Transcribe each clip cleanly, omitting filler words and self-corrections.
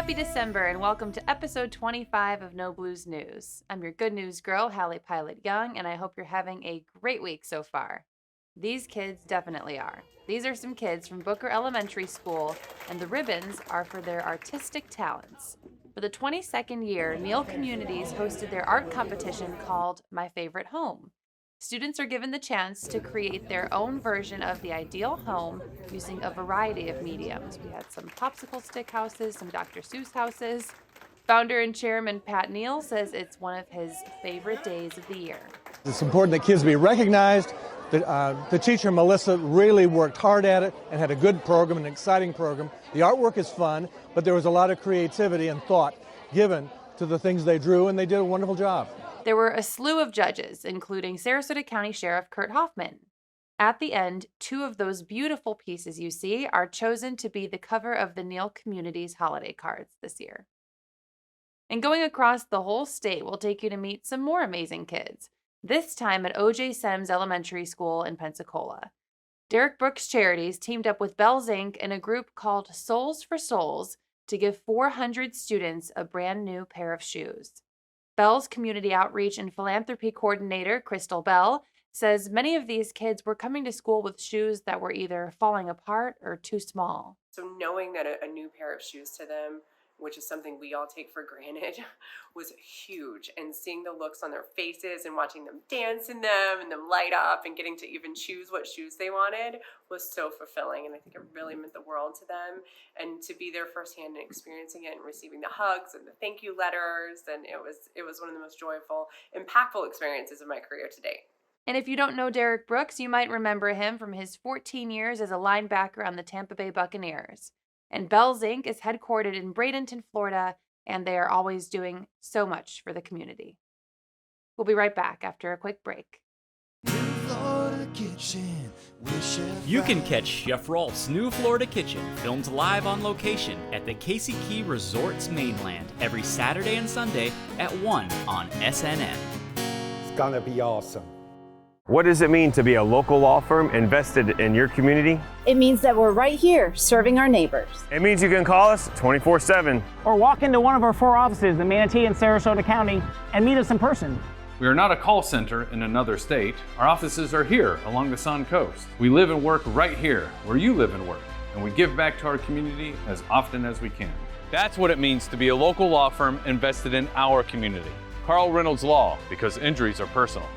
Happy December and welcome to episode 25 of No Blues News. I'm your good news girl, Hallie Pilot Young, and I hope you're having a great week so far. These kids definitely are. These are some kids from Booker Elementary School, and the ribbons are for their artistic talents. For the 22nd year, Neal Communities hosted their art competition called My Favorite Home. Students are given the chance to create their own version of the ideal home using a variety of mediums. We had some popsicle stick houses, some Dr. Seuss houses. Founder and chairman Pat Neal says it's one of his favorite days of the year. It's important that kids be recognized. The teacher, Melissa, really worked hard at it and had a good program, an exciting program. The artwork is fun, but there was a lot of creativity and thought given to the things they drew, and they did a wonderful job. There were a slew of judges, including Sarasota County Sheriff Kurt Hoffman. At the end, two of those beautiful pieces you see are chosen to be the cover of the Neal Communities holiday cards this year. And going across the whole state will take you to meet some more amazing kids, this time at O.J. Semmes Elementary School in Pensacola. Derek Brooks Charities teamed up with Bells Inc. and a group called Souls for Souls to give 400 students a brand new pair of shoes. Bell's Community Outreach and Philanthropy Coordinator, Crystal Bell, says many of these kids were coming to school with shoes that were either falling apart or too small. So knowing that a new pair of shoes to them, which is something we all take for granted, was huge. And seeing the looks on their faces and watching them dance in them and them light up and getting to even choose what shoes they wanted was so fulfilling. And I think it really meant the world to them. And to be there firsthand and experiencing it and receiving the hugs and the thank you letters. And it was one of the most joyful, impactful experiences of my career to date. And if you don't know Derek Brooks, you might remember him from his 14 years as a linebacker on the Tampa Bay Buccaneers. And Bells Inc. is headquartered in Bradenton, Florida, and they are always doing so much for the community. We'll be right back after a quick break. You can catch Chef Rolf's New Florida Kitchen, filmed live on location at the Casey Key Resort's mainland every Saturday and Sunday at 1 on SNN. It's gonna be awesome. What does it mean to be a local law firm invested in your community? It means that we're right here serving our neighbors. It means you can call us 24/7. Or walk into one of our 4 offices in Manatee and Sarasota County and meet us in person. We are not a call center in another state. Our offices are here along the Sun Coast. We live and work right here where you live and work, and we give back to our community as often as we can. That's what it means to be a local law firm invested in our community. Carl Reynolds Law, because injuries are personal.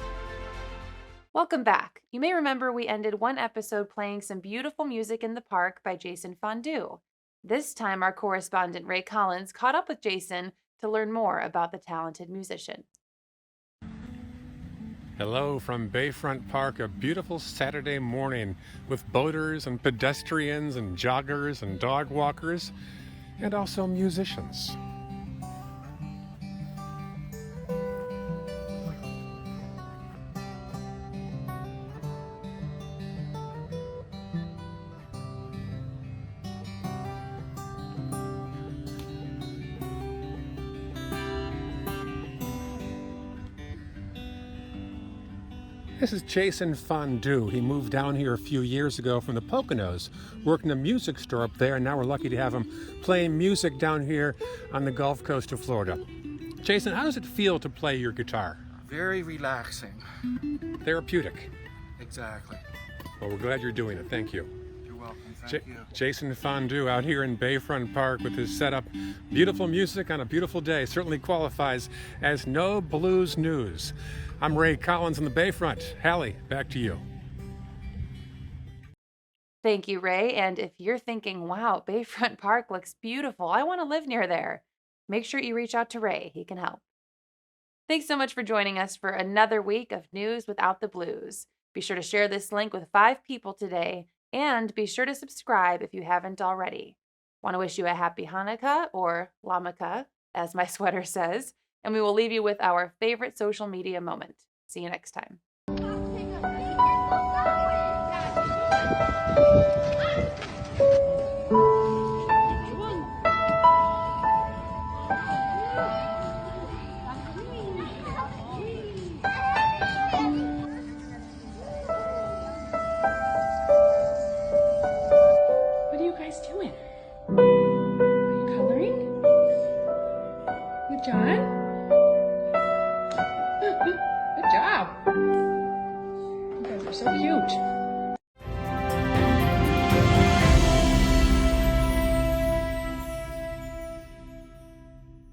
Welcome back. You may remember we ended one episode playing some beautiful music in the park by Jason Fondue. This time, our correspondent Ray Collins caught up with Jason to learn more about the talented musician. Hello from Bayfront Park, a beautiful Saturday morning with boaters and pedestrians and joggers and dog walkers and also musicians. This is Jason Fondue. He moved down here a few years ago from the Poconos, worked in a music store up there, and now we're lucky to have him playing music down here on the Gulf Coast of Florida. Jason, how does it feel to play your guitar? Very relaxing. Therapeutic. Exactly. Well, we're glad you're doing it. Thank you. You're welcome. Thank you. Jason Fondue out here in Bayfront Park with his setup. Beautiful music on a beautiful day. Certainly qualifies as No Blues News. I'm Ray Collins in the Bayfront. Hallie, back to you. Thank you, Ray. And if you're thinking, wow, Bayfront Park looks beautiful, I want to live near there, make sure you reach out to Ray. He can help. Thanks so much for joining us for another week of News Without the Blues. Be sure to share this link with 5 people today, and be sure to subscribe if you haven't already. Want to wish you a happy Hanukkah, or Lamaka, as my sweater says, and we will leave you with our favorite social media moment. See you next time. What are you guys doing? Are you coloring? John? Good job. You guys are so cute.